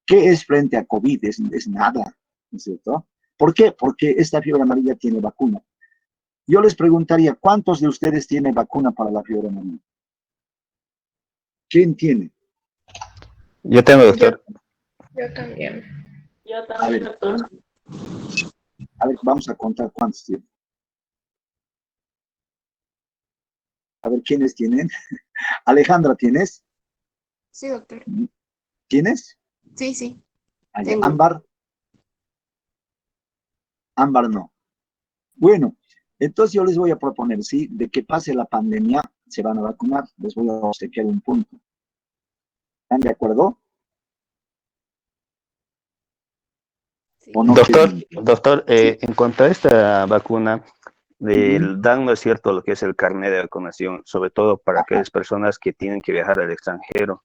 Speaker 1: ¿Qué es frente a COVID? Es nada, ¿no es cierto? ¿Por qué? Porque esta fiebre amarilla tiene vacuna. Yo les preguntaría, ¿cuántos de ustedes tienen vacuna para la fiebre amarilla? ¿Quién tiene?
Speaker 3: Yo tengo, doctor.
Speaker 5: Yo también.
Speaker 4: Yo
Speaker 1: A
Speaker 4: también,
Speaker 1: ver,
Speaker 4: doctor.
Speaker 1: vamos a contar cuántos tienen. A ver, ¿quiénes tienen? Alejandra, ¿tienes?
Speaker 2: Sí, doctor.
Speaker 1: ¿Tienes?
Speaker 2: Sí, sí,
Speaker 1: Allá.
Speaker 2: tengo.
Speaker 1: Ámbar. Ámbar no. Bueno, entonces yo les voy a proponer, ¿sí? De que pase la pandemia, se van a vacunar. Les voy a obsequiar un punto. ¿Están de acuerdo? ¿O
Speaker 2: Sí.
Speaker 1: no
Speaker 3: Doctor,
Speaker 1: quieren?
Speaker 3: doctor,
Speaker 2: Sí.
Speaker 3: en cuanto a esta vacuna,
Speaker 1: Ujú.
Speaker 3: dan, ¿no es cierto?, lo que es el carnet de vacunación, sobre todo para
Speaker 1: Ajá,
Speaker 3: aquellas personas que tienen que viajar al extranjero.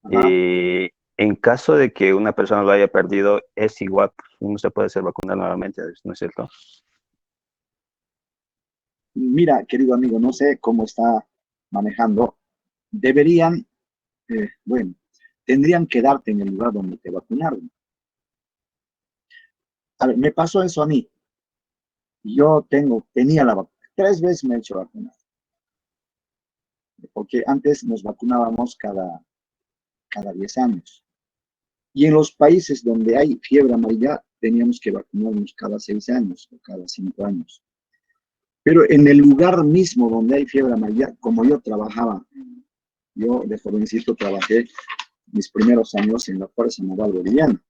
Speaker 1: ajá.
Speaker 3: En caso de que una persona lo haya perdido, es igual, uno se puede hacer vacunar nuevamente, ¿no es cierto?
Speaker 1: Mira, querido amigo, no sé cómo está manejando. Deberían, bueno, tendrían que darte en el lugar donde te vacunaron. A ver, me pasó eso a mí. Yo tenía la vacuna. 3 veces me he hecho vacunar. Porque antes nos vacunábamos cada 10 años. Y en los países donde hay fiebre amarilla, teníamos que vacunarnos cada 6 años o cada 5 años. Pero en el lugar mismo donde hay fiebre amarilla, como yo de jovencito trabajé mis primeros años en la Fuerza Naval Boliviana.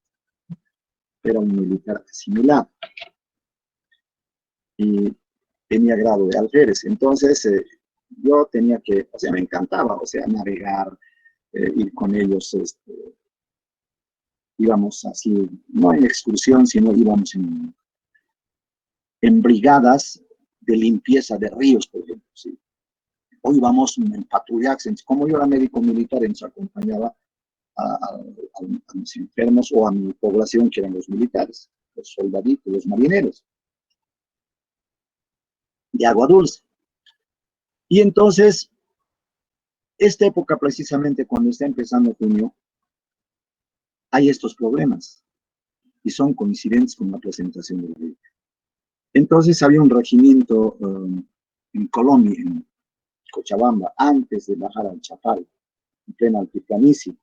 Speaker 1: Era un militar similar y tenía grado de alférez. Entonces, yo tenía que, o sea, me encantaba, o sea, navegar, ir con ellos, íbamos así, no en excursión, sino íbamos en brigadas de limpieza de ríos, por ejemplo, ¿sí? O íbamos en patrullajes, como yo era médico militar, entonces acompañaba a mis enfermos o a mi población, que eran los militares, los soldaditos, los marineros, de agua dulce. Y entonces, esta época precisamente, cuando está empezando junio, hay estos problemas y son coincidentes con la presentación del virus. Entonces había un regimiento en Colombia, en Cochabamba, antes de bajar al Chapal, en plena altiplanicie.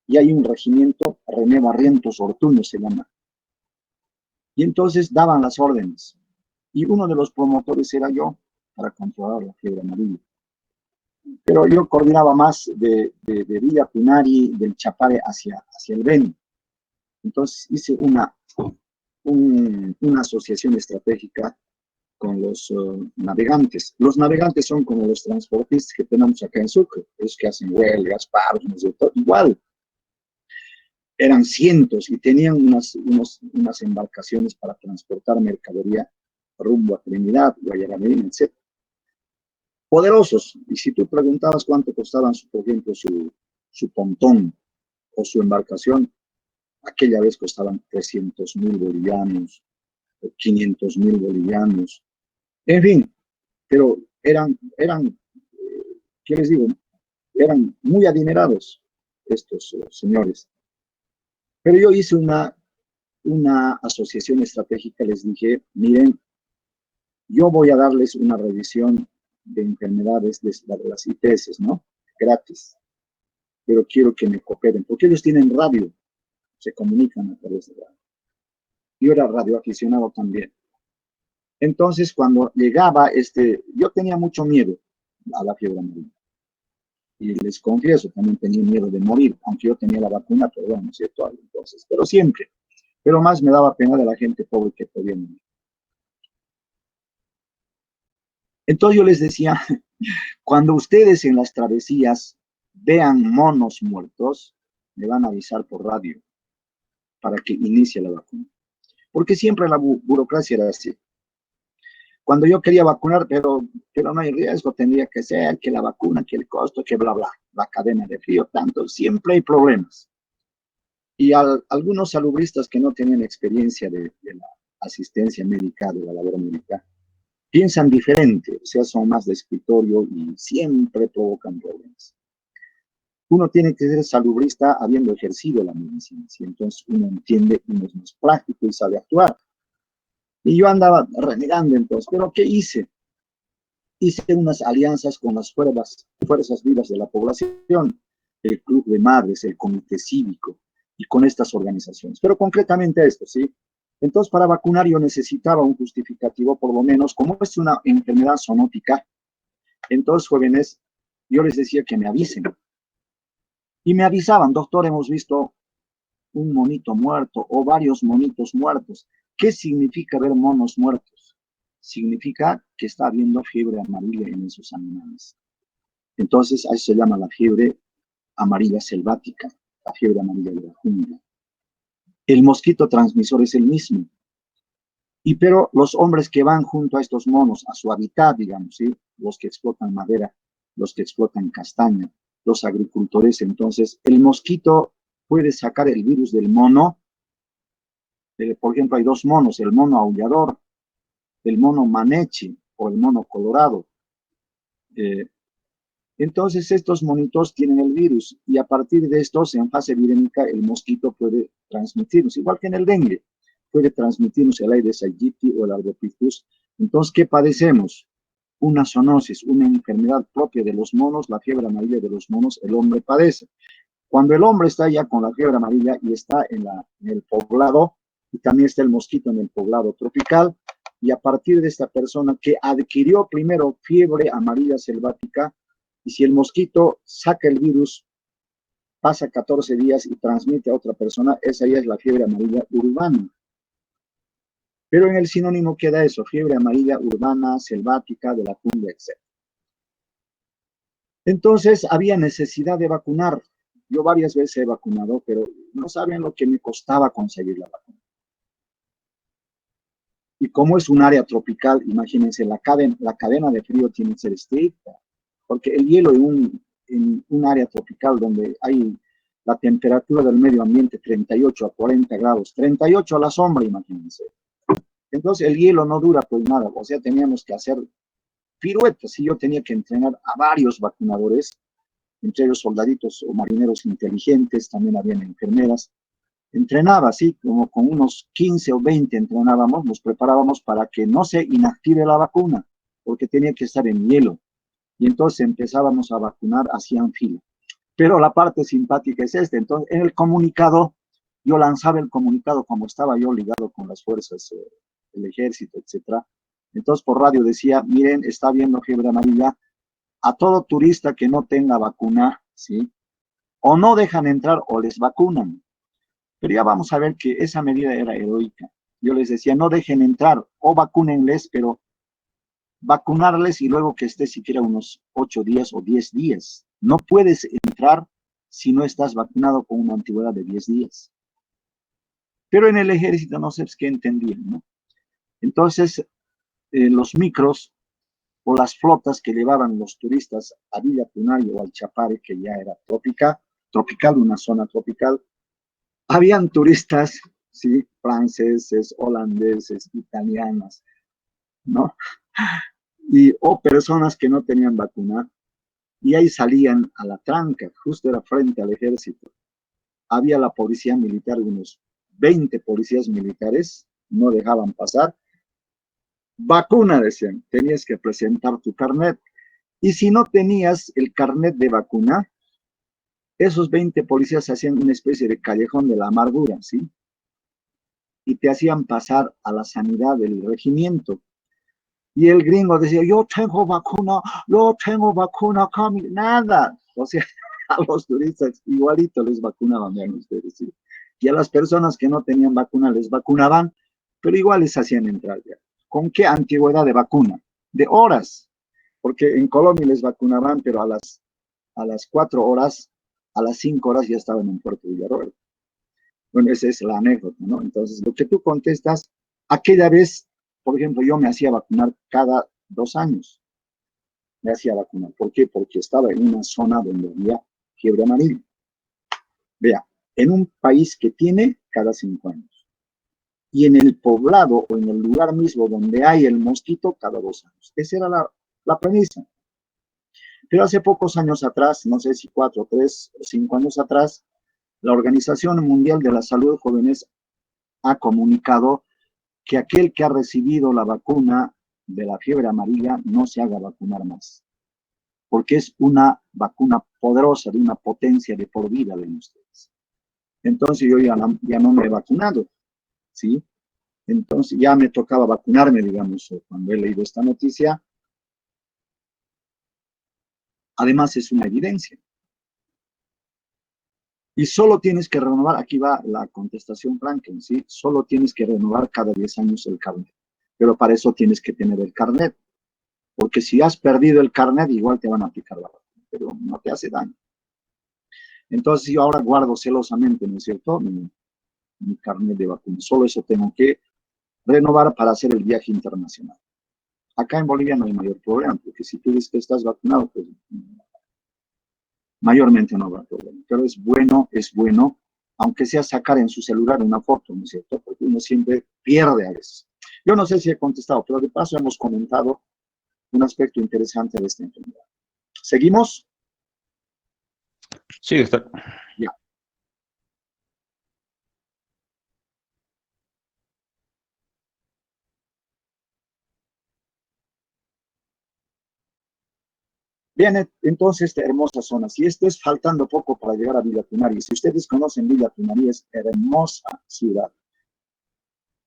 Speaker 1: Y hay un regimiento, René Barrientos Ortuño se llama. Y entonces daban las órdenes. Y uno de los promotores era yo, para controlar la fiebre amarilla. Pero yo coordinaba más de Villa Punari, del Chapare hacia el Beni. Entonces hice una asociación estratégica con los navegantes. Los navegantes son como los transportistas que tenemos acá en Sucre, los que hacen huelgas, paros, ¿no es cierto? Igual, eran cientos y tenían unas embarcaciones para transportar mercadería rumbo a Trinidad, Guayana Medina, etc. Poderosos. Y si tú preguntabas cuánto costaban, por ejemplo, su pontón o su embarcación, aquella vez costaban 300.000 bolivianos, o 500.000 bolivianos, en fin, pero ¿qué les digo? Eran muy adinerados estos señores. Pero yo hice una asociación estratégica, les dije, miren, yo voy a darles una revisión de enfermedades de las IPS, ¿no? Gratis. Pero quiero que me cooperen, porque ellos tienen radio, se comunican a través de radio. Yo era radioaficionado también. Entonces, cuando llegaba yo tenía mucho miedo a la fiebre amarilla. Y les confieso, también tenía miedo de morir, aunque yo tenía la vacuna, pero bueno, ¿cierto? Entonces, pero siempre. Pero más me daba pena de la gente pobre que podía morir. Entonces yo les decía, cuando ustedes en las travesías vean monos muertos, me van a avisar por radio para que inicie la vacuna. Porque siempre la burocracia era así. Cuando yo quería vacunar, pero no hay riesgo, tendría que ser que la vacuna, que el costo, que bla, bla, la cadena de frío, tanto, siempre hay problemas. Y algunos salubristas que no tenían experiencia de la asistencia médica, de la labor médica, piensan diferente, o sea, son más de escritorio y siempre provocan problemas. Uno tiene que ser salubrista habiendo ejercido la medicina, ¿sí? Entonces uno entiende, uno es más práctico y sabe actuar. Y yo andaba renegando entonces, ¿pero qué hice? Hice unas alianzas con las fuerzas vivas de la población, el Club de Madres, el Comité Cívico, y con estas organizaciones. Pero concretamente esto, ¿sí? Entonces, para vacunar yo necesitaba un justificativo, por lo menos, como es una enfermedad zoonótica, entonces, jóvenes, yo les decía que me avisen. Y me avisaban, doctor, hemos visto un monito muerto o varios monitos muertos. ¿Qué significa ver monos muertos? Significa que está habiendo fiebre amarilla en esos animales. Entonces, ahí se llama la fiebre amarilla selvática, la fiebre amarilla de la jungla. El mosquito transmisor es el mismo. Pero los hombres que van junto a estos monos, a su hábitat, digamos, ¿sí? Los que explotan madera, los que explotan castaña, los agricultores, entonces, el mosquito puede sacar el virus del mono. Por ejemplo, hay dos monos, el mono aullador, el mono manechi o el mono colorado. Entonces, estos monitos tienen el virus y a partir de estos, en fase virémica, el mosquito puede transmitirnos, igual que en el dengue, puede transmitirnos el Aedes aegypti o el Albopictus. Entonces, ¿qué padecemos? Una zoonosis, una enfermedad propia de los monos, la fiebre amarilla de los monos, el hombre padece. Cuando el hombre está ya con la fiebre amarilla y está en el poblado, y también está el mosquito en el poblado tropical, y a partir de esta persona que adquirió primero fiebre amarilla selvática, y si el mosquito saca el virus, pasa 14 días y transmite a otra persona, esa ya es la fiebre amarilla urbana. Pero en el sinónimo queda eso, fiebre amarilla urbana, selvática, de la jungla, etc. Entonces había necesidad de vacunar. Yo varias veces he vacunado, pero no saben lo que me costaba conseguir la vacuna. Y como es un área tropical, imagínense, la cadena de frío tiene que ser estricta, porque el hielo en un área tropical donde hay la temperatura del medio ambiente 38 a 40 grados, 38 a la sombra, imagínense. Entonces el hielo no dura pues nada, o sea, teníamos que hacer piruetas y yo tenía que entrenar a varios vacunadores, entre ellos soldaditos o marineros inteligentes, también habían enfermeras. Entrenaba así, como con unos 15 o 20 entrenábamos, nos preparábamos para que no se inactive la vacuna, porque tenía que estar en hielo. Y entonces empezábamos a vacunar, hacían fila. Pero la parte simpática es esta. Entonces, en el comunicado, yo lanzaba el comunicado como estaba yo ligado con las fuerzas del ejército, etcétera. Entonces, por radio decía, miren, está habiendo fiebre amarilla. A todo turista que no tenga vacuna, ¿sí? O no dejan entrar o les vacunan. Pero ya vamos a ver que esa medida era heroica. Yo les decía, no dejen entrar o vacúnenles, pero vacunarles y luego que esté siquiera unos 8 días o 10 días. No puedes entrar si no estás vacunado con una antigüedad de 10 días. Pero en el ejército no sé qué entendían, ¿no? Entonces, los micros o las flotas que llevaban los turistas a Villa Tunayo o al Chapare, que ya era tropical, una zona tropical. Habían turistas, sí, franceses, holandeses, italianos, ¿no? O personas que no tenían vacuna, y ahí salían a la tranca, justo era frente al ejército. Había la policía militar, unos 20 policías militares, no dejaban pasar. Vacuna, decían, tenías que presentar tu carnet. Y si no tenías el carnet de vacuna, esos 20 policías hacían una especie de callejón de la amargura, ¿sí? Y te hacían pasar a la sanidad del regimiento. Y el gringo decía, yo tengo vacuna, nada. O sea, a los turistas igualito les vacunaban, vean ustedes, ¿sí? Y a las personas que no tenían vacuna les vacunaban, pero igual les hacían entrar ya. ¿Con qué antigüedad de vacuna? De horas, porque en Colombia les vacunaban, pero a las 4 horas, a las 5 horas ya estaban en Puerto Villarroel. Bueno, esa es la anécdota, ¿no? Entonces, lo que tú contestas, aquella vez, por ejemplo, yo me hacía vacunar cada 2 años. Me hacía vacunar. ¿Por qué? Porque estaba en una zona donde había fiebre amarilla. Vea, en un país que tiene cada 5 años. Y en el poblado o en el lugar mismo donde hay el mosquito cada 2 años. Esa era la premisa. Pero hace pocos años atrás, no sé si 4, 3 o 5 años atrás, la Organización Mundial de la Salud de Jóvenes ha comunicado que aquel que ha recibido la vacuna de la fiebre amarilla no se haga vacunar más, porque es una vacuna poderosa, de una potencia de por vida de ustedes. Entonces yo ya no me he vacunado, ¿sí? Entonces ya me tocaba vacunarme, digamos, cuando he leído esta noticia. Además es una evidencia. Y solo tienes que renovar, aquí va la contestación Franklin, ¿sí? Solo tienes que renovar cada 10 años el carnet. Pero para eso tienes que tener el carnet. Porque si has perdido el carnet, igual te van a aplicar la vacuna, pero no te hace daño. Entonces yo ahora guardo celosamente, ¿no es cierto?, mi carnet de vacuna. Solo eso tengo que renovar para hacer el viaje internacional. Acá en Bolivia no hay mayor problema, porque si tú dices que estás vacunado, pues mayormente no habrá problema. Pero es bueno, aunque sea sacar en su celular una foto, ¿no es cierto?, porque uno siempre pierde a veces. Yo no sé si he contestado, pero de paso hemos comentado un aspecto interesante de esta enfermedad. ¿Seguimos?
Speaker 3: Sí, doctor.
Speaker 1: Ya. Bien, entonces, esta hermosa zona. Si esto es faltando poco para llegar a Villa Tunarí, si ustedes conocen Villa Tunarí, es hermosa ciudad.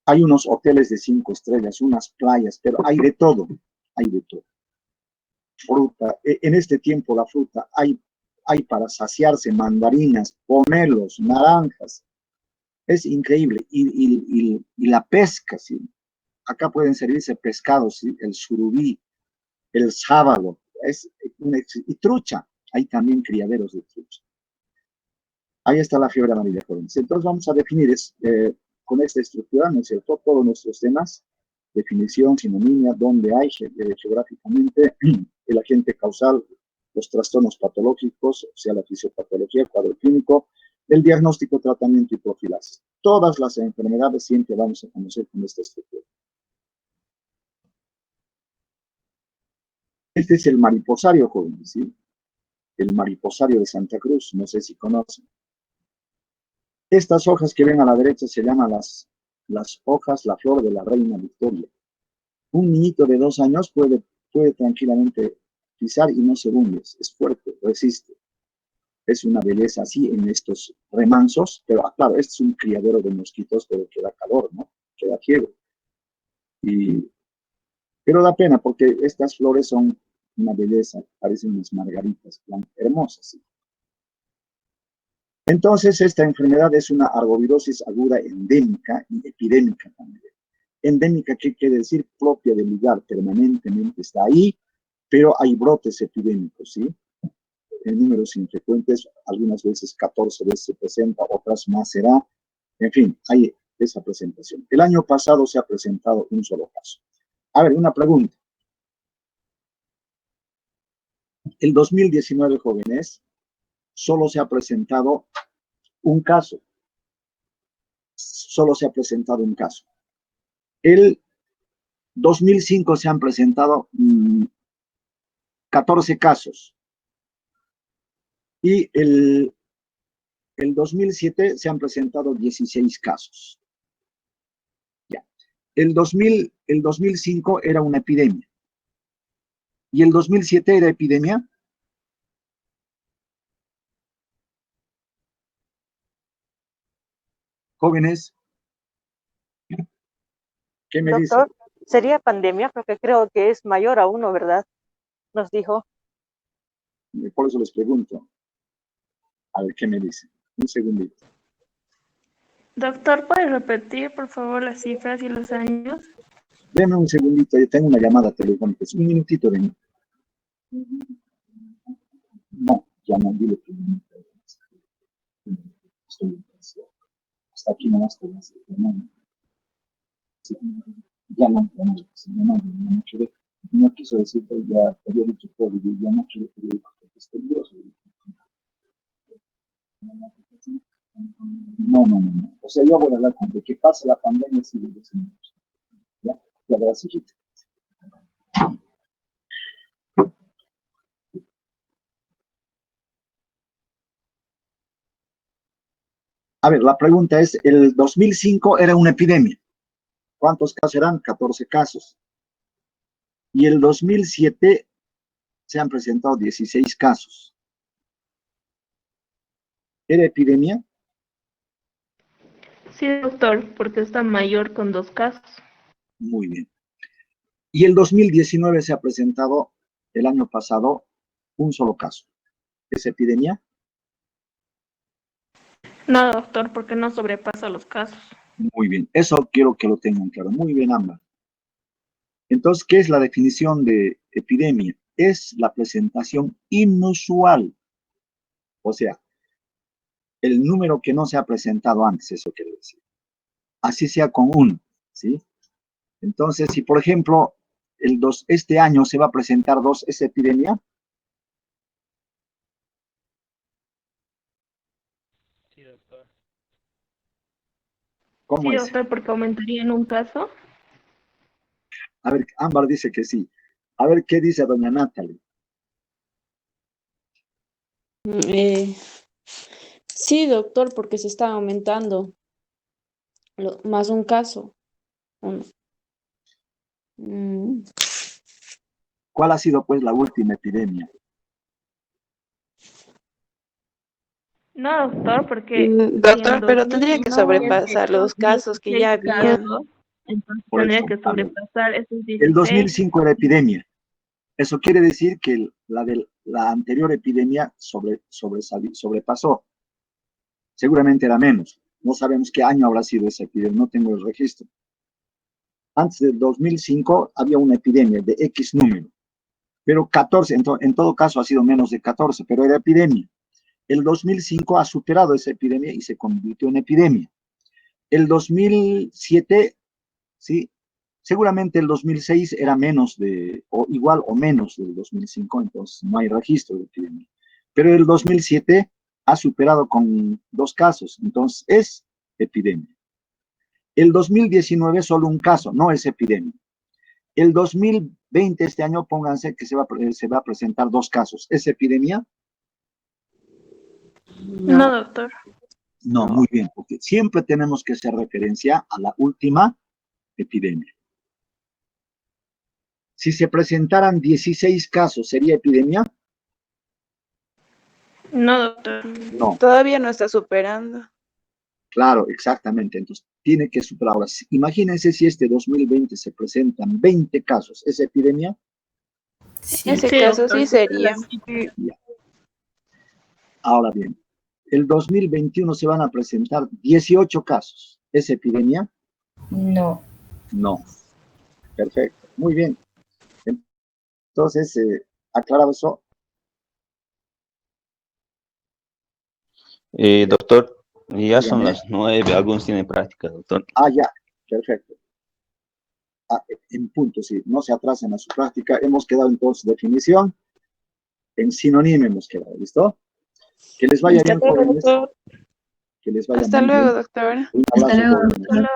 Speaker 1: Hay unos hoteles de 5 estrellas, unas playas, pero hay de todo, hay de todo. Fruta, en este tiempo la fruta, hay para saciarse mandarinas, pomelos, naranjas. Es increíble. Y la pesca, ¿sí? Acá pueden servirse pescados, ¿sí? El surubí, el sábalo, y trucha. Hay también criaderos de trucha. Ahí está la fiebre amarilla, jóvenes. Entonces vamos a definir con esta estructura, ¿no es cierto?, todos nuestros temas: definición, sinonimia, dónde hay geográficamente, el agente causal, los trastornos patológicos, o sea, la fisiopatología, el cuadro clínico, el diagnóstico, tratamiento y profilaxis. Todas las enfermedades siempre vamos a conocer con esta estructura. Este es el mariposario, jóvenes, ¿sí? El mariposario de Santa Cruz, no sé si conocen. Estas hojas que ven a la derecha se llaman las hojas, la flor de la reina Victoria. Un niñito de 2 años puede tranquilamente pisar y no se hunde, es fuerte, resiste. Es una belleza así en estos remansos, pero claro, este es un criadero de mosquitos, pero que da calor, ¿no? Que da fiebre. Pero da pena porque estas flores son una belleza, parecen unas margaritas hermosas, ¿sí? Entonces, esta enfermedad es una arbovirosis aguda endémica y epidémica también. Endémica, ¿qué quiere decir? Propia del lugar, permanentemente está ahí, pero hay brotes epidémicos, ¿sí? En números infrecuentes, algunas veces 14 veces se presenta, otras más será. En fin, hay esa presentación. El año pasado se ha presentado un solo caso. A ver, una pregunta. El 2019, jóvenes, solo se ha presentado un caso. Solo se ha presentado un caso. El 2005 se han presentado 14 casos. Y el 2007 se han presentado 16 casos. Ya. El 2005 era una epidemia. ¿Y el 2007 era epidemia? Jóvenes, ¿qué me dicen?
Speaker 6: Doctor, sería pandemia porque creo que es mayor a uno, ¿verdad? Nos dijo.
Speaker 1: Por eso les pregunto. A ver, ¿qué me dicen? Un segundito.
Speaker 4: Doctor, ¿puede repetir, por favor, las cifras y los años?
Speaker 1: Deme un segundito, yo tengo una llamada telefónica. Un minutito, ven. No, ya no, dile que no. Hasta aquí nomás te vas a ya no, no quiso decir que ya había dicho todo, ya no quiero que diga que es peligroso. No. O sea, yo voy a hablar con que pase la pandemia si lo decimos. Ya verás, hijita. A ver, la pregunta es, el 2005 era una epidemia. ¿Cuántos casos eran? 14 casos. Y el 2007 se han presentado 16 casos. ¿Era epidemia?
Speaker 4: Sí, doctor, porque está mayor con 2 casos.
Speaker 1: Muy bien. Y el 2019 se ha presentado, el año pasado, un solo caso. ¿Es epidemia?
Speaker 4: No, doctor, porque no sobrepasa los casos.
Speaker 1: Muy bien. Eso quiero que lo tengan claro. Muy bien, Ámbar. Entonces, ¿qué es la definición de epidemia? Es la presentación inusual. O sea, el número que no se ha presentado antes, eso quiere decir. Así sea con uno, ¿sí? Entonces, si por ejemplo, este año se va a presentar 2, ¿es epidemia?
Speaker 3: Sí, doctor.
Speaker 1: ¿Cómo
Speaker 4: Sí,
Speaker 1: es?
Speaker 4: doctor, porque aumentaría en un caso.
Speaker 1: A ver, Ámbar dice que sí. A ver, ¿qué dice doña Natalie?
Speaker 7: Eh, sí, doctor, porque se está aumentando más un caso. Uno. Mm,
Speaker 1: ¿Cuál ha sido, pues, la última epidemia?
Speaker 4: No, doctor, porque si
Speaker 5: Doctor,
Speaker 4: en
Speaker 5: pero tendría que
Speaker 4: 2017
Speaker 5: sobrepasar los casos que
Speaker 4: 16
Speaker 5: ya había.
Speaker 4: casos, entonces
Speaker 1: Por
Speaker 4: tendría
Speaker 1: eso,
Speaker 4: que
Speaker 1: a ver,
Speaker 4: sobrepasar esos
Speaker 1: el
Speaker 4: 16.
Speaker 1: 2005 era epidemia. Eso quiere decir que la anterior epidemia sobrepasó. Seguramente era menos. No sabemos qué año habrá sido esa epidemia, no tengo el registro. Antes del 2005 había una epidemia de X número, pero 14, en todo caso ha sido menos de 14, pero era epidemia. El 2005 ha superado esa epidemia y se convirtió en epidemia. El 2007, sí, seguramente el 2006 era menos o igual o menos del 2005, entonces no hay registro de epidemia. Pero el 2007 ha superado con 2 casos, entonces es epidemia. El 2019 solo un caso, no es epidemia. El 2020, este año, pónganse que se va a presentar 2 casos. ¿Es epidemia?
Speaker 4: No,
Speaker 7: no.
Speaker 4: doctor.
Speaker 1: No, muy bien, porque siempre tenemos que hacer referencia a la última epidemia. Si se presentaran 16 casos, ¿sería epidemia?
Speaker 4: No, doctor.
Speaker 1: No,
Speaker 5: Todavía no está superando.
Speaker 1: claro, exactamente. Entonces, tiene que superar. Ahora, imagínense si este 2020 se presentan 20 casos. ¿Es epidemia?
Speaker 5: En ese
Speaker 4: Sí,
Speaker 5: caso
Speaker 4: doctor.
Speaker 5: sí sería.
Speaker 1: Ya. Ahora bien, el 2021 se van a presentar 18 casos. ¿Es epidemia?
Speaker 8: No.
Speaker 1: No. Perfecto. Muy bien. Entonces, aclarado eso.
Speaker 3: Doctor, ya son
Speaker 1: Dígame.
Speaker 3: las 9, algunos tienen práctica, doctor.
Speaker 1: Ah, ya. Perfecto. en punto, sí, no se atrasen a su práctica. Hemos quedado entonces definición, en sinónimo hemos quedado, ¿listo? Que les vaya bien, jóvenes. Que les vaya
Speaker 8: Hasta
Speaker 1: muy
Speaker 8: luego,
Speaker 1: bien.
Speaker 8: doctor.
Speaker 1: Un abrazo, jóvenes.
Speaker 4: Hasta luego.